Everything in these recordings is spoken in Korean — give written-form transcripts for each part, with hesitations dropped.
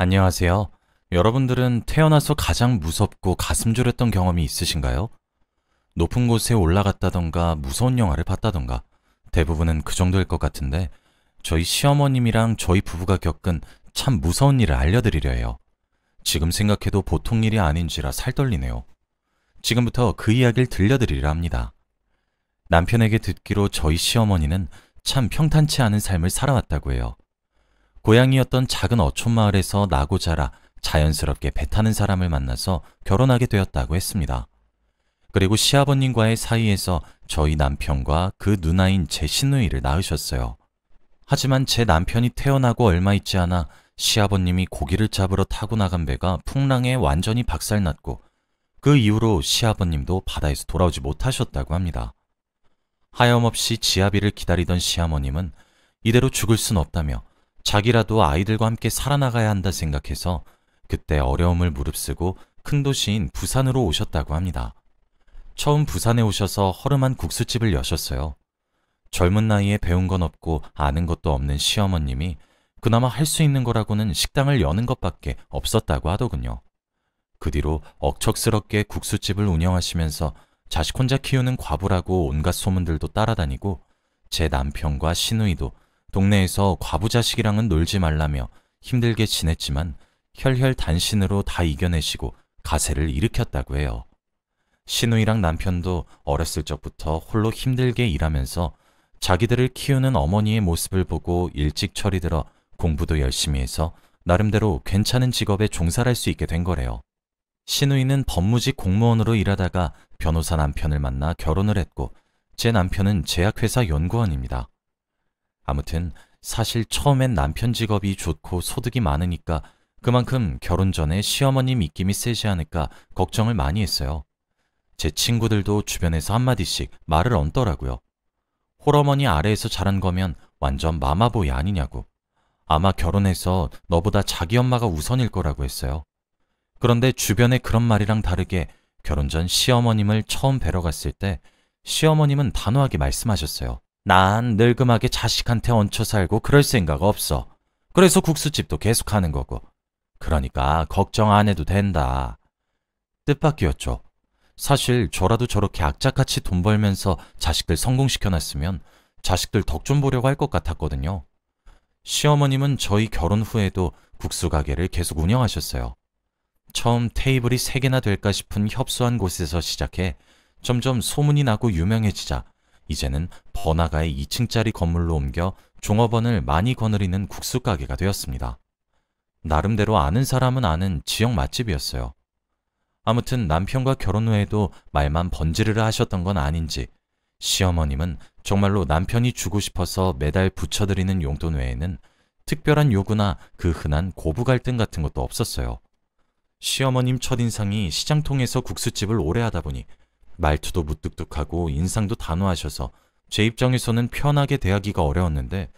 안녕하세요. 여러분들은 태어나서 가장 무섭고 가슴 졸였던 경험이 있으신가요? 높은 곳에 올라갔다던가 무서운 영화를 봤다던가 대부분은 그 정도일 것 같은데 저희 시어머님이랑 저희 부부가 겪은 참 무서운 일을 알려드리려 해요. 지금 생각해도 보통 일이 아닌지라 살떨리네요. 지금부터 그 이야기를 들려드리려 합니다. 남편에게 듣기로 저희 시어머니는 참 평탄치 않은 삶을 살아왔다고 해요. 고향이었던 작은 어촌 마을에서 나고 자라 자연스럽게 배 타는 사람을 만나서 결혼하게 되었다고 했습니다. 그리고 시아버님과의 사이에서 저희 남편과 그 누나인 제 시누이를 낳으셨어요. 하지만 제 남편이 태어나고 얼마 있지 않아 시아버님이 고기를 잡으러 타고 나간 배가 풍랑에 완전히 박살났고 그 이후로 시아버님도 바다에서 돌아오지 못하셨다고 합니다. 하염없이 지아비를 기다리던 시어머님은 이대로 죽을 순 없다며 자기라도 아이들과 함께 살아나가야 한다 생각해서 그때 어려움을 무릅쓰고 큰 도시인 부산으로 오셨다고 합니다. 처음 부산에 오셔서 허름한 국수집을 여셨어요. 젊은 나이에 배운 건 없고 아는 것도 없는 시어머님이 그나마 할 수 있는 거라고는 식당을 여는 것밖에 없었다고 하더군요. 그 뒤로 억척스럽게 국수집을 운영하시면서 자식 혼자 키우는 과부라고 온갖 소문들도 따라다니고 제 남편과 시누이도 동네에서 과부 자식이랑은 놀지 말라며 힘들게 지냈지만 혈혈단신으로 다 이겨내시고 가세를 일으켰다고 해요. 시누이랑 남편도 어렸을 적부터 홀로 힘들게 일하면서 자기들을 키우는 어머니의 모습을 보고 일찍 철이 들어 공부도 열심히 해서 나름대로 괜찮은 직업에 종사할 수 있게 된 거래요. 시누이는 법무직 공무원으로 일하다가 변호사 남편을 만나 결혼을 했고 제 남편은 제약회사 연구원입니다. 아무튼 사실 처음엔 남편 직업이 좋고 소득이 많으니까 그만큼 결혼 전에 시어머님 입김이 세지 않을까 걱정을 많이 했어요. 제 친구들도 주변에서 한마디씩 말을 얹더라고요. 홀어머니 아래에서 자란 거면 완전 마마보이 아니냐고. 아마 결혼해서 너보다 자기 엄마가 우선일 거라고 했어요. 그런데 주변에 그런 말이랑 다르게 결혼 전 시어머님을 처음 뵈러 갔을 때 시어머님은 단호하게 말씀하셨어요. 난 늙음하게 자식한테 얹혀 살고 그럴 생각 없어. 그래서 국수집도 계속 하는 거고. 그러니까 걱정 안 해도 된다. 뜻밖이었죠. 사실 저라도 저렇게 악착같이 돈 벌면서 자식들 성공시켜놨으면 자식들 덕 좀 보려고 할 것 같았거든요. 시어머님은 저희 결혼 후에도 국수 가게를 계속 운영하셨어요. 처음 테이블이 3개나 될까 싶은 협소한 곳에서 시작해 점점 소문이 나고 유명해지자 이제는 번화가의 2층짜리 건물로 옮겨 종업원을 많이 거느리는 국수 가게가 되었습니다. 나름대로 아는 사람은 아는 지역 맛집이었어요. 아무튼 남편과 결혼 후에도 말만 번지르르 하셨던 건 아닌지 시어머님은 정말로 남편이 주고 싶어서 매달 붙여드리는 용돈 외에는 특별한 요구나 그 흔한 고부 갈등 같은 것도 없었어요. 시어머님 첫인상이 시장통에서 국수집을 오래 하다 보니 말투도 무뚝뚝하고 인상도 단호하셔서 제 입장에서는 편하게 대하기가 어려웠는데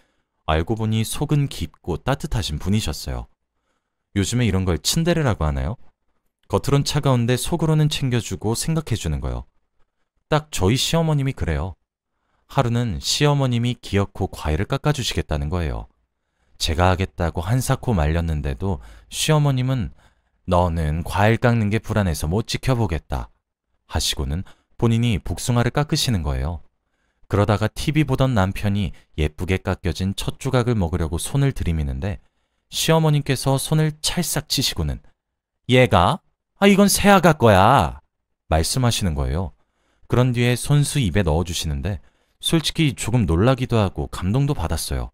알고 보니 속은 깊고 따뜻하신 분이셨어요. 요즘에 이런 걸 츤데레라고 하나요? 겉으론 차가운데 속으로는 챙겨주고 생각해주는 거요. 딱 저희 시어머님이 그래요. 하루는 시어머님이 기어코 과일을 깎아주시겠다는 거예요. 제가 하겠다고 한사코 말렸는데도 시어머님은 너는 과일 깎는 게 불안해서 못 지켜보겠다 하시고는 본인이 복숭아를 깎으시는 거예요. 그러다가 TV 보던 남편이 예쁘게 깎여진 첫 조각을 먹으려고 손을 들이미는데 시어머님께서 손을 찰싹 치시고는 얘가? 이건 새아가 거야 말씀하시는 거예요. 그런 뒤에 손수 입에 넣어주시는데 솔직히 조금 놀라기도 하고 감동도 받았어요.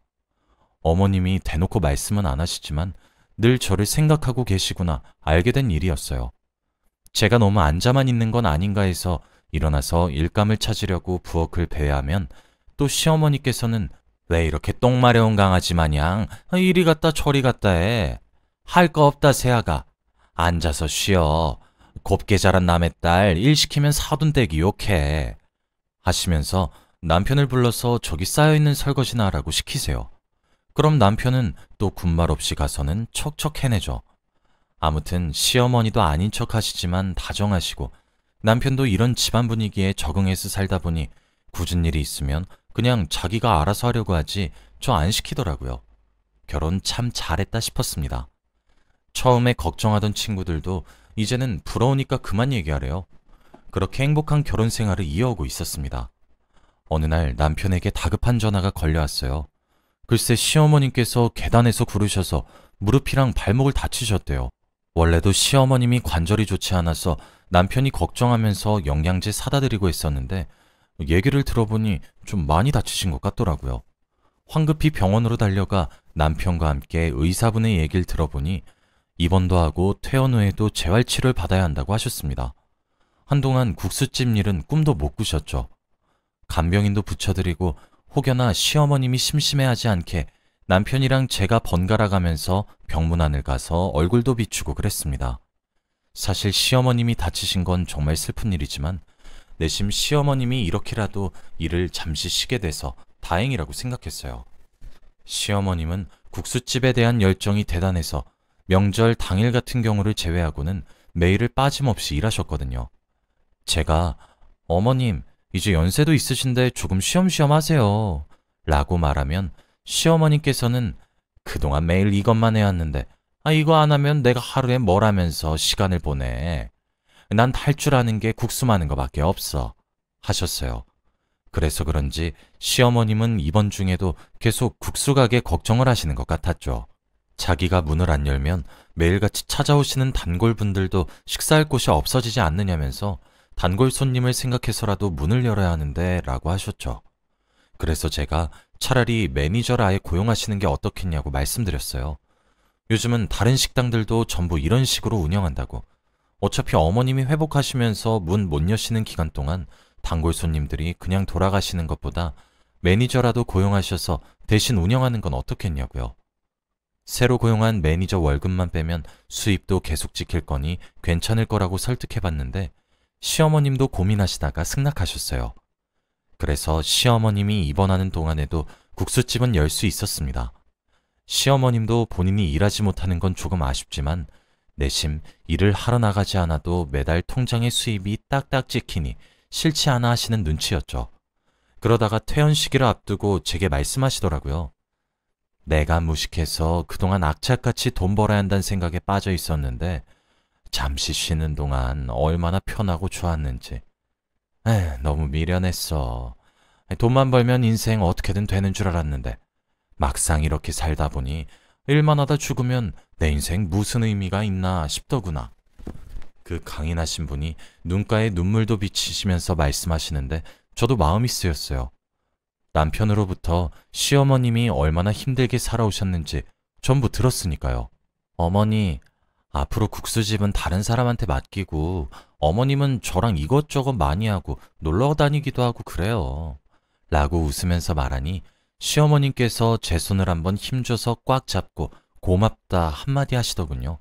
어머님이 대놓고 말씀은 안 하시지만 늘 저를 생각하고 계시구나 알게 된 일이었어요. 제가 너무 앉아만 있는 건 아닌가 해서 일어나서 일감을 찾으려고 부엌을 배회하면 또 시어머니께서는 왜 이렇게 똥 마려운 강아지 마냥 이리 갔다 저리 갔다 해. 할 거 없다 새아가. 앉아서 쉬어. 곱게 자란 남의 딸 일 시키면 사돈댁이 욕해. 하시면서 남편을 불러서 저기 쌓여있는 설거지나 하라고 시키세요. 그럼 남편은 또 군말 없이 가서는 척척 해내죠. 아무튼 시어머니도 아닌 척 하시지만 다정하시고 남편도 이런 집안 분위기에 적응해서 살다 보니 굳은 일이 있으면 그냥 자기가 알아서 하려고 하지 저 안 시키더라고요. 결혼 참 잘했다 싶었습니다. 처음에 걱정하던 친구들도 이제는 부러우니까 그만 얘기하래요. 그렇게 행복한 결혼 생활을 이어오고 있었습니다. 어느 날 남편에게 다급한 전화가 걸려왔어요. 글쎄 시어머님께서 계단에서 구르셔서 무릎이랑 발목을 다치셨대요. 원래도 시어머님이 관절이 좋지 않아서 남편이 걱정하면서 영양제 사다 드리고 했었는데 얘기를 들어보니 좀 많이 다치신 것 같더라고요. 황급히 병원으로 달려가 남편과 함께 의사분의 얘기를 들어보니 입원도 하고 퇴원 후에도 재활치료를 받아야 한다고 하셨습니다. 한동안 국수집 일은 꿈도 못 꾸셨죠. 간병인도 붙여드리고 혹여나 시어머님이 심심해하지 않게 남편이랑 제가 번갈아 가면서 병문안을 가서 얼굴도 비추고 그랬습니다. 사실 시어머님이 다치신 건 정말 슬픈 일이지만 내심 시어머님이 이렇게라도 일을 잠시 쉬게 돼서 다행이라고 생각했어요. 시어머님은 국수집에 대한 열정이 대단해서 명절 당일 같은 경우를 제외하고는 매일을 빠짐없이 일하셨거든요. 제가 어머님 이제 연세도 있으신데 조금 쉬엄쉬엄 하세요 라고 말하면 시어머님께서는 그동안 매일 이것만 해왔는데 이거 안 하면 내가 하루에 뭘 하면서 시간을 보내. 난 할 줄 아는 게 국수 마는 거밖에 없어 하셨어요. 그래서 그런지 시어머님은 입원 중에도 계속 국수 가게 걱정을 하시는 것 같았죠. 자기가 문을 안 열면 매일같이 찾아오시는 단골분들도 식사할 곳이 없어지지 않느냐면서 단골 손님을 생각해서라도 문을 열어야 하는데 라고 하셨죠. 그래서 제가 차라리 매니저를 아예 고용하시는 게 어떻겠냐고 말씀드렸어요. 요즘은 다른 식당들도 전부 이런 식으로 운영한다고. 어차피 어머님이 회복하시면서 문 못 여시는 기간 동안 단골 손님들이 그냥 돌아가시는 것보다 매니저라도 고용하셔서 대신 운영하는 건 어떻겠냐고요. 새로 고용한 매니저 월급만 빼면 수입도 계속 지킬 거니 괜찮을 거라고 설득해봤는데 시어머님도 고민하시다가 승낙하셨어요. 그래서 시어머님이 입원하는 동안에도 국수집은 열 수 있었습니다. 시어머님도 본인이 일하지 못하는 건 조금 아쉽지만 내심 일을 하러 나가지 않아도 매달 통장에 수입이 딱딱 찍히니 싫지 않아 하시는 눈치였죠. 그러다가 퇴원 시기를 앞두고 제게 말씀하시더라고요. 내가 무식해서 그동안 악착같이 돈 벌어야 한다는 생각에 빠져 있었는데 잠시 쉬는 동안 얼마나 편하고 좋았는지. 너무 미련했어. 돈만 벌면 인생 어떻게든 되는 줄 알았는데 막상 이렇게 살다 보니 일만 하다 죽으면 내 인생 무슨 의미가 있나 싶더구나. 그 강인하신 분이 눈가에 눈물도 비치시면서 말씀하시는데 저도 마음이 쓰였어요. 남편으로부터 시어머님이 얼마나 힘들게 살아오셨는지 전부 들었으니까요. 어머니, 앞으로 국수집은 다른 사람한테 맡기고 어머님은 저랑 이것저것 많이 하고 놀러 다니기도 하고 그래요. 라고 웃으면서 말하니 시어머님께서 제 손을 한번 힘줘서 꽉 잡고 고맙다 한마디 하시더군요.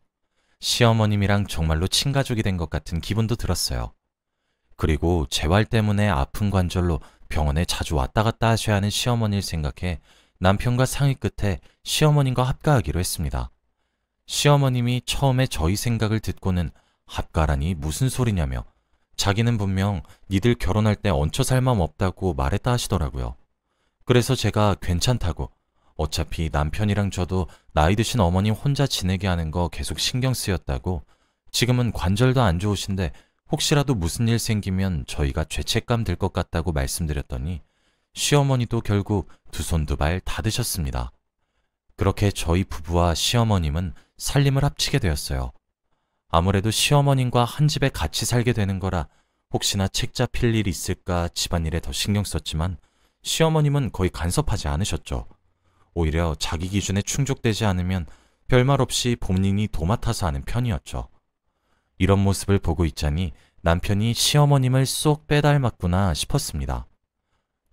시어머님이랑 정말로 친가족이 된 것 같은 기분도 들었어요. 그리고 재활 때문에 아픈 관절로 병원에 자주 왔다 갔다 하셔야 하는 시어머니를 생각해 남편과 상의 끝에 시어머님과 합가하기로 했습니다. 시어머님이 처음에 저희 생각을 듣고는 합가라니 무슨 소리냐며 자기는 분명 니들 결혼할 때 얹혀 살 마음 없다고 말했다 하시더라고요. 그래서 제가 괜찮다고 어차피 남편이랑 저도 나이 드신 어머님 혼자 지내게 하는 거 계속 신경 쓰였다고 지금은 관절도 안 좋으신데 혹시라도 무슨 일 생기면 저희가 죄책감 들 것 같다고 말씀드렸더니 시어머니도 결국 두 손 두 발 다 드셨습니다. 그렇게 저희 부부와 시어머님은 살림을 합치게 되었어요. 아무래도 시어머님과 한 집에 같이 살게 되는 거라 혹시나 책 잡힐 일 있을까 집안일에 더 신경 썼지만 시어머님은 거의 간섭하지 않으셨죠. 오히려 자기 기준에 충족되지 않으면 별말 없이 본인이 도맡아서 하는 편이었죠. 이런 모습을 보고 있자니 남편이 시어머님을 쏙 빼닮았구나 싶었습니다.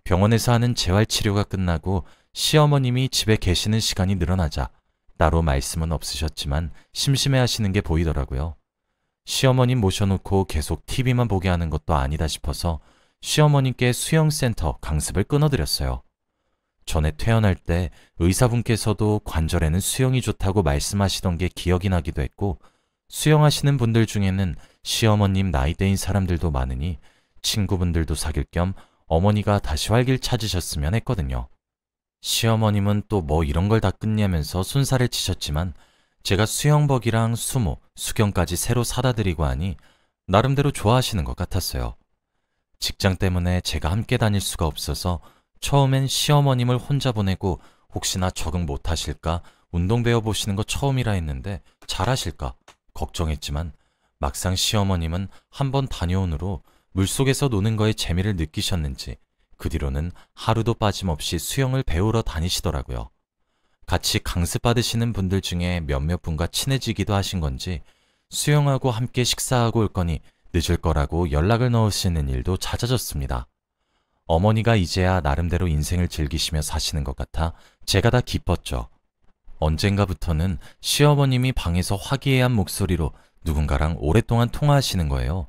병원에서 하는 재활치료가 끝나고 시어머님이 집에 계시는 시간이 늘어나자 따로 말씀은 없으셨지만 심심해하시는 게 보이더라고요. 시어머님 모셔놓고 계속 TV만 보게 하는 것도 아니다 싶어서 시어머님께 수영센터 강습을 끊어드렸어요. 전에 퇴원할 때 의사분께서도 관절에는 수영이 좋다고 말씀하시던 게 기억이 나기도 했고 수영하시는 분들 중에는 시어머님 나이대인 사람들도 많으니 친구분들도 사귈 겸 어머니가 다시 활길 찾으셨으면 했거든요. 시어머님은 또 뭐 이런 걸 다 끝내면서 손살을 치셨지만 제가 수영복이랑 수모, 수경까지 새로 사다 드리고 하니 나름대로 좋아하시는 것 같았어요. 직장 때문에 제가 함께 다닐 수가 없어서 처음엔 시어머님을 혼자 보내고 혹시나 적응 못하실까 운동 배워보시는 거 처음이라 했는데 잘하실까 걱정했지만 막상 시어머님은 한번 다녀온 후로 물속에서 노는 거에 재미를 느끼셨는지 그 뒤로는 하루도 빠짐없이 수영을 배우러 다니시더라고요. 같이 강습받으시는 분들 중에 몇몇 분과 친해지기도 하신 건지 수영하고 함께 식사하고 올 거니 늦을 거라고 연락을 넣으시는 일도 잦아졌습니다. 어머니가 이제야 나름대로 인생을 즐기시며 사시는 것 같아 제가 다 기뻤죠. 언젠가부터는 시어머님이 방에서 화기애애한 목소리로 누군가랑 오랫동안 통화하시는 거예요.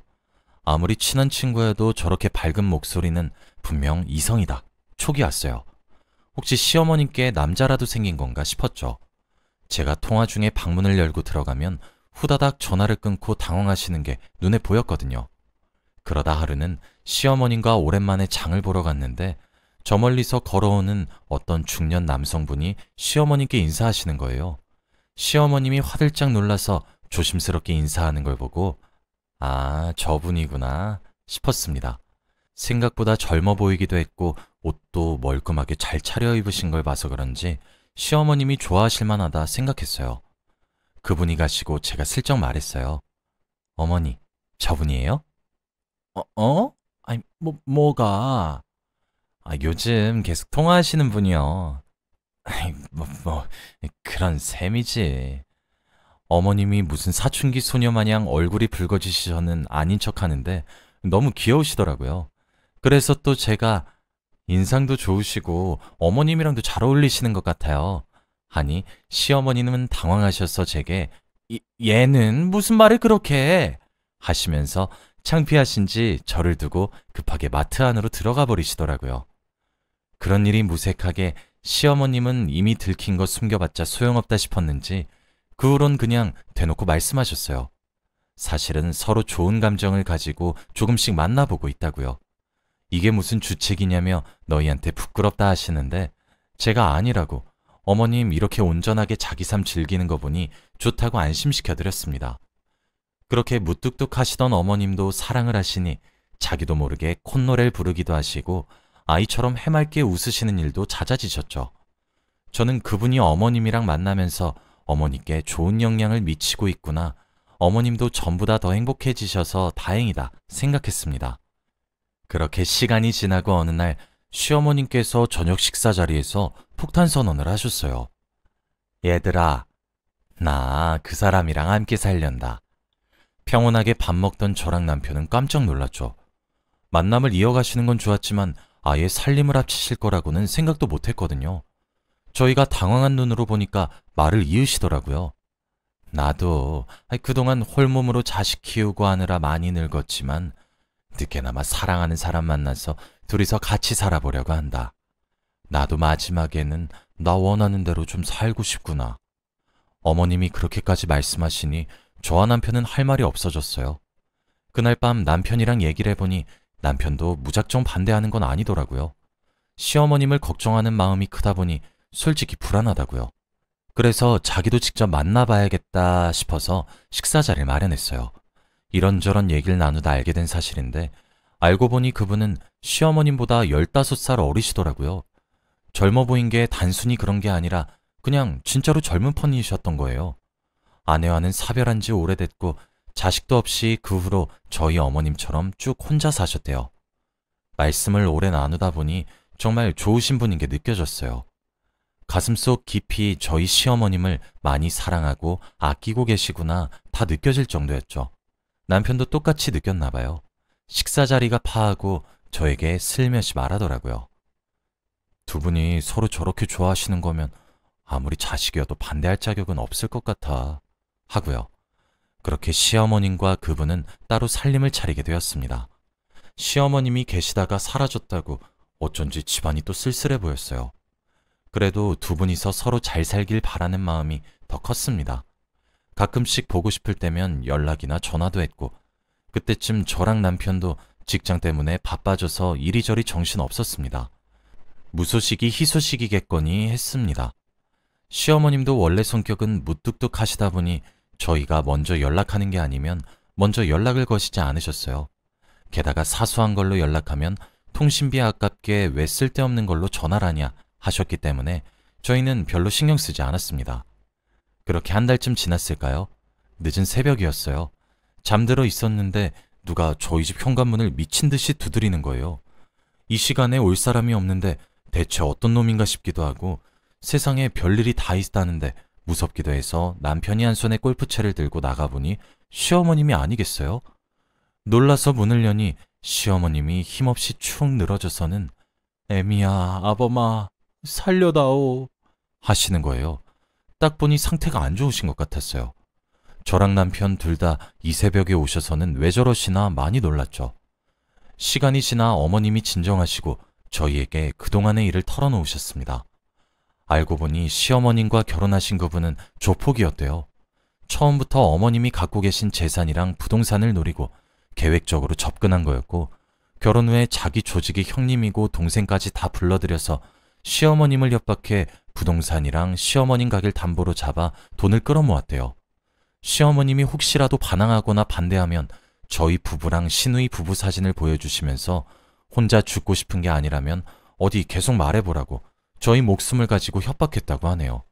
아무리 친한 친구여도 저렇게 밝은 목소리는 분명 이성이다. 촉이 왔어요. 혹시 시어머님께 남자라도 생긴 건가 싶었죠. 제가 통화 중에 방문을 열고 들어가면 후다닥 전화를 끊고 당황하시는 게 눈에 보였거든요. 그러다 하루는 시어머님과 오랜만에 장을 보러 갔는데 저 멀리서 걸어오는 어떤 중년 남성분이 시어머님께 인사하시는 거예요. 시어머님이 화들짝 놀라서 조심스럽게 인사하는 걸 보고 아, 저분이구나 싶었습니다. 생각보다 젊어 보이기도 했고 옷도 멀끔하게 잘 차려입으신 걸 봐서 그런지 시어머님이 좋아하실 만하다 생각했어요. 그분이 가시고 제가 슬쩍 말했어요. 어머니, 저분이에요? 아니, 뭐가? 요즘 계속 통화하시는 분이요. 아이, 그런 셈이지. 어머님이 무슨 사춘기 소녀 마냥 얼굴이 붉어지시서는 아닌 척 하는데 너무 귀여우시더라고요. 그래서 또 제가 인상도 좋으시고 어머님이랑도 잘 어울리시는 것 같아요. 하니 시어머니는 당황하셔서 제게 얘는 무슨 말을 그렇게 해? 하시면서 창피하신지 저를 두고 급하게 마트 안으로 들어가 버리시더라고요. 그런 일이 무색하게 시어머님은 이미 들킨 거 숨겨봤자 소용없다 싶었는지 그 후론 그냥 대놓고 말씀하셨어요. 사실은 서로 좋은 감정을 가지고 조금씩 만나보고 있다고요. 이게 무슨 주책이냐며 너희한테 부끄럽다 하시는데 제가 아니라고 어머님 이렇게 온전하게 자기 삶 즐기는 거 보니 좋다고 안심시켜드렸습니다. 그렇게 무뚝뚝 하시던 어머님도 사랑을 하시니 자기도 모르게 콧노래를 부르기도 하시고 아이처럼 해맑게 웃으시는 일도 잦아지셨죠. 저는 그분이 어머님이랑 만나면서 어머니께 좋은 영향을 미치고 있구나. 어머님도 전보다 더 행복해지셔서 다행이다 생각했습니다. 그렇게 시간이 지나고 어느 날 시어머님께서 저녁 식사 자리에서 폭탄 선언을 하셨어요. 얘들아, 나 그 사람이랑 함께 살련다. 평온하게 밥 먹던 저랑 남편은 깜짝 놀랐죠. 만남을 이어가시는 건 좋았지만 아예 살림을 합치실 거라고는 생각도 못했거든요. 저희가 당황한 눈으로 보니까 말을 이으시더라고요. 나도 그동안 홀몸으로 자식 키우고 하느라 많이 늙었지만 늦게나마 사랑하는 사람 만나서 둘이서 같이 살아보려고 한다. 나도 마지막에는 나 원하는 대로 좀 살고 싶구나. 어머님이 그렇게까지 말씀하시니 저와 남편은 할 말이 없어졌어요. 그날 밤 남편이랑 얘기를 해보니 남편도 무작정 반대하는 건 아니더라고요. 시어머님을 걱정하는 마음이 크다 보니 솔직히 불안하다고요. 그래서 자기도 직접 만나봐야겠다 싶어서 식사 자리를 마련했어요. 이런저런 얘기를 나누다 알게 된 사실인데 알고 보니 그분은 시어머님보다 15살 어리시더라고요. 젊어 보인 게 단순히 그런 게 아니라 그냥 진짜로 젊은 편이셨던 거예요. 아내와는 사별한 지 오래됐고 자식도 없이 그 후로 저희 어머님처럼 쭉 혼자 사셨대요. 말씀을 오래 나누다 보니 정말 좋으신 분인 게 느껴졌어요. 가슴속 깊이 저희 시어머님을 많이 사랑하고 아끼고 계시구나 다 느껴질 정도였죠. 남편도 똑같이 느꼈나 봐요. 식사 자리가 파하고 저에게 슬며시 말하더라고요. 두 분이 서로 저렇게 좋아하시는 거면 아무리 자식이어도 반대할 자격은 없을 것 같아 하고요. 그렇게 시어머님과 그분은 따로 살림을 차리게 되었습니다. 시어머님이 계시다가 사라졌다고 어쩐지 집안이 또 쓸쓸해 보였어요. 그래도 두 분이서 서로 잘 살길 바라는 마음이 더 컸습니다. 가끔씩 보고 싶을 때면 연락이나 전화도 했고 그때쯤 저랑 남편도 직장 때문에 바빠져서 이리저리 정신 없었습니다. 무소식이 희소식이겠거니 했습니다. 시어머님도 원래 성격은 무뚝뚝하시다 보니 저희가 먼저 연락하는 게 아니면 먼저 연락을 거시지 않으셨어요. 게다가 사소한 걸로 연락하면 통신비 아깝게 왜 쓸데없는 걸로 전화라냐 하셨기 때문에 저희는 별로 신경 쓰지 않았습니다. 그렇게 한 달쯤 지났을까요? 늦은 새벽이었어요. 잠들어 있었는데 누가 저희 집 현관문을 미친 듯이 두드리는 거예요. 이 시간에 올 사람이 없는데 대체 어떤 놈인가 싶기도 하고 세상에 별일이 다 있다는데 무섭기도 해서 남편이 한 손에 골프채를 들고 나가보니 시어머님이 아니겠어요? 놀라서 문을 여니 시어머님이 힘없이 축 늘어져서는 애미야, 아범아, 살려다오 하시는 거예요. 딱 보니 상태가 안 좋으신 것 같았어요. 저랑 남편 둘 다 이 새벽에 오셔서는 왜 저러시나 많이 놀랐죠. 시간이 지나 어머님이 진정하시고 저희에게 그동안의 일을 털어놓으셨습니다. 알고 보니 시어머님과 결혼하신 그분은 조폭이었대요. 처음부터 어머님이 갖고 계신 재산이랑 부동산을 노리고 계획적으로 접근한 거였고 결혼 후에 자기 조직이 형님이고 동생까지 다 불러들여서 시어머님을 협박해 부동산이랑 시어머님 가게를 담보로 잡아 돈을 끌어모았대요. 시어머님이 혹시라도 반항하거나 반대하면 저희 부부랑 시누이 부부 사진을 보여주시면서 혼자 죽고 싶은 게 아니라면 어디 계속 말해보라고 저희 목숨을 가지고 협박했다고 하네요.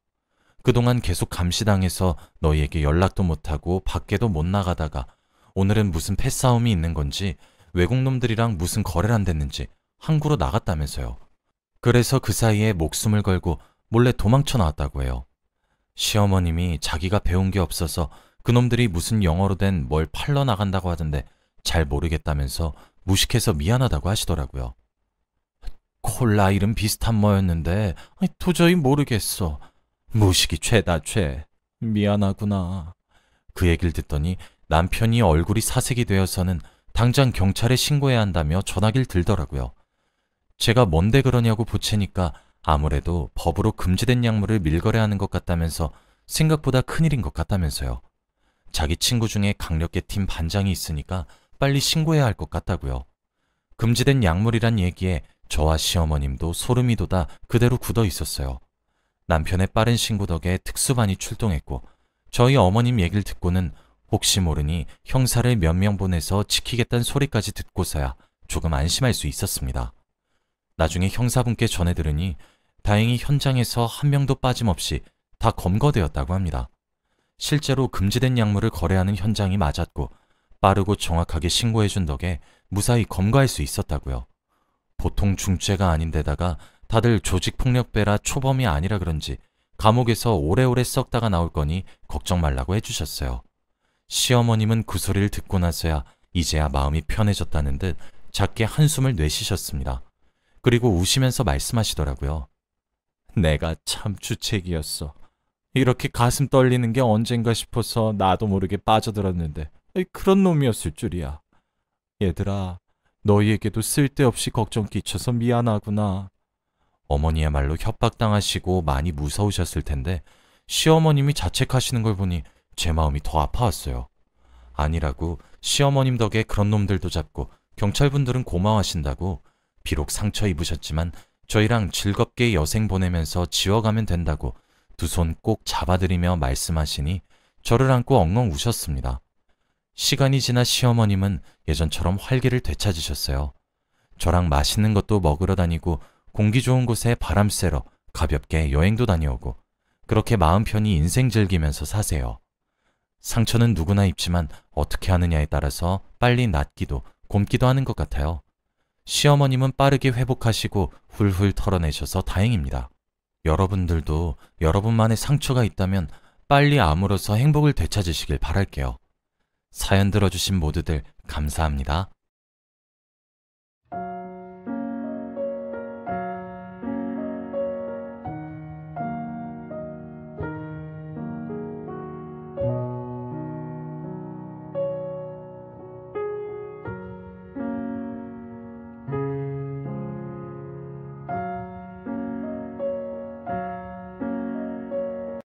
그동안 계속 감시당해서 너희에게 연락도 못하고 밖에도 못 나가다가 오늘은 무슨 패싸움이 있는 건지 외국 놈들이랑 무슨 거래를 한댔는지 항구로 나갔다면서요. 그래서 그 사이에 목숨을 걸고 몰래 도망쳐 나왔다고 해요. 시어머님이 자기가 배운 게 없어서 그놈들이 무슨 영어로 된 뭘 팔러 나간다고 하던데 잘 모르겠다면서 무식해서 미안하다고 하시더라고요. 콜라 이름 비슷한 뭐였는데 도저히 모르겠어. 무식이 죄다 죄. 미안하구나. 그 얘기를 듣더니 남편이 얼굴이 사색이 되어서는 당장 경찰에 신고해야 한다며 전화기를 들더라고요. 제가 뭔데 그러냐고 보채니까 아무래도 법으로 금지된 약물을 밀거래하는 것 같다면서 생각보다 큰일인 것 같다면서요. 자기 친구 중에 강력계 팀 반장이 있으니까 빨리 신고해야 할 것 같다고요. 금지된 약물이란 얘기에 저와 시어머님도 소름이 돋아 그대로 굳어 있었어요. 남편의 빠른 신고 덕에 특수반이 출동했고 저희 어머님 얘기를 듣고는 혹시 모르니 형사를 몇 명 보내서 지키겠다는 소리까지 듣고서야 조금 안심할 수 있었습니다. 나중에 형사분께 전해 들으니 다행히 현장에서 한 명도 빠짐없이 다 검거되었다고 합니다. 실제로 금지된 약물을 거래하는 현장이 맞았고 빠르고 정확하게 신고해준 덕에 무사히 검거할 수 있었다고요. 보통 중죄가 아닌데다가 다들 조직폭력배라 초범이 아니라 그런지 감옥에서 오래오래 썩다가 나올 거니 걱정 말라고 해주셨어요. 시어머님은 그 소리를 듣고 나서야 이제야 마음이 편해졌다는 듯 작게 한숨을 내쉬셨습니다. 그리고 우시면서 말씀하시더라고요. 내가 참 주책이었어. 이렇게 가슴 떨리는 게 언젠가 싶어서 나도 모르게 빠져들었는데 그런 놈이었을 줄이야. 얘들아, 너희에게도 쓸데없이 걱정 끼쳐서 미안하구나. 어머니야말로 협박당하시고 많이 무서우셨을 텐데 시어머님이 자책하시는 걸 보니 제 마음이 더 아파왔어요. 아니라고 시어머님 덕에 그런 놈들도 잡고 경찰분들은 고마워하신다고 비록 상처 입으셨지만 저희랑 즐겁게 여생 보내면서 지워가면 된다고 두 손 꼭 잡아드리며 말씀하시니 저를 안고 엉엉 우셨습니다. 시간이 지나 시어머님은 예전처럼 활기를 되찾으셨어요. 저랑 맛있는 것도 먹으러 다니고 공기 좋은 곳에 바람 쐬러 가볍게 여행도 다녀오고 그렇게 마음 편히 인생 즐기면서 사세요. 상처는 누구나 입지만 어떻게 하느냐에 따라서 빨리 낫기도 곪기도 하는 것 같아요. 시어머님은 빠르게 회복하시고 훌훌 털어내셔서 다행입니다. 여러분들도 여러분만의 상처가 있다면 빨리 아물어서 행복을 되찾으시길 바랄게요. 사연 들어주신 모두들 감사합니다.